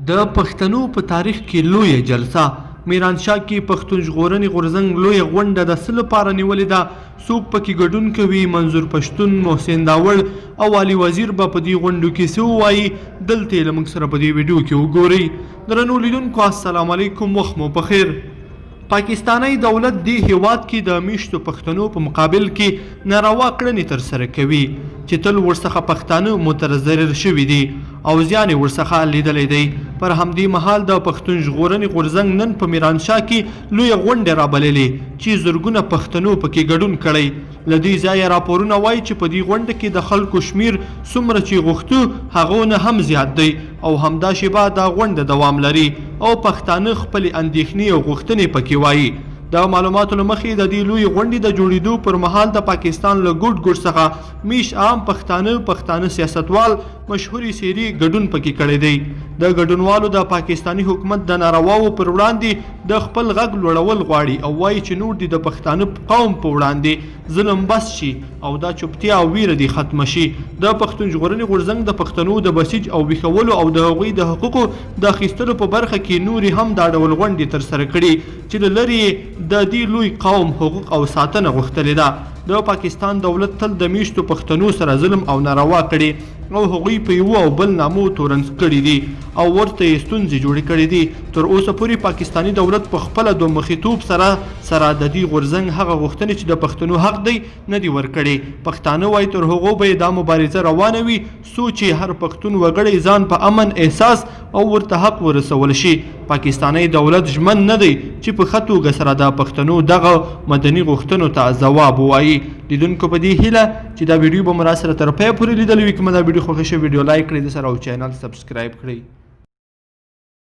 د پښتنو په تاریخ کې لویه جلسه میرانشاه کې پښتون ژغورنې غورځنګ لویه غونډه د څه لپاره نیولې ده؟ څوک پکې ګډون کوي؟ منظور پښتون، محسن داوړ او والي وزیر به په دې غونډو کې څه ووایي؟ دلته یې له موږ سره په دې ویډیو کې وګورئ. درنو لیدونکو السلام علیکم، وخت مو بخیر. پاکستانی دولت دې هیواد کې د میشتو پښتنو په مقابل کې ناروا کړنې ترسره کوي چې تل ورڅخه پښتانه متضرر شوي دي او زیان ورڅخه لیدلی دی. پر همدې مهال د پښتون ژغورنې غورځنګ نن په میرانشاه کې لویه غونډه رابللې چې زرګونه پښتنو پکې ګډون کړی. له دې ځایه راپورونه وایي چې په دې غونډه کې د خلکو شمیر څومره چې غوښتو هغو نه هم زیات دی او همدا شیبه دا غونډه دوام لري او پښتانه خپلې اندېښنې او غوښتنې پکې وایي. د معلوماتو له مخې د دې لویې غونډې د جوړېدو پر مهال د پاکستان له ګوټ څخه میش عام پښتانه سیاستوال مشهورې څېرې ګډون پکې کړی دی. د ګډونوالو د پاکستاني حکومت د نارواوو پر وړاندې د خپل غږ لوړول غواړي او وایي چې نور دې د پښتانه قوم په وړاندې ظلم بس شي او دا چوپتیا او ویره دې ختمه شي. د پښتون ژغورنې غورځنګ د پښتنو د بسیج او ویښولو او د هغوی د حقوقو د اخیستلو په برخه کې نورې هم دا ډول غونډې ترسره کړي چې له لرې د دې لوی قوم حقوق او ساتنه غوښتلې ده. د پاکستان دولت تل د میشتو پښتنو سره ظلم او ناروا کړي او هغوی په یو او بل نامو تورن کړي دي او ورته یې ستونزې جوړې کړي دي. تر اوسه پورې پاکستاني دولت په خپله د مخیتوب سره د دې غورځنګ هغه غوښتنې چې د پښتنو حق دی نه دي ورکړي. پښتانه وایي تر هغو به یې دا مبارزه روانه وي څو چې هر پښتون وګړی ځان په امن احساس او ورته حق ورسول شي. پاکستانی دولت ژمن نه دی چې په ښه توګه سره د پښتنو دغه مدني غوښتنو ته ځواب ووایي. لیدونکو په دې هیله چې دا ویډیو به مو راسره تر پایه پورې لیدلی وي. که مو دا ویډیو خوښه شوې ویډیو لایک کړئ، د سره او چینل سبسکرایب کړئ.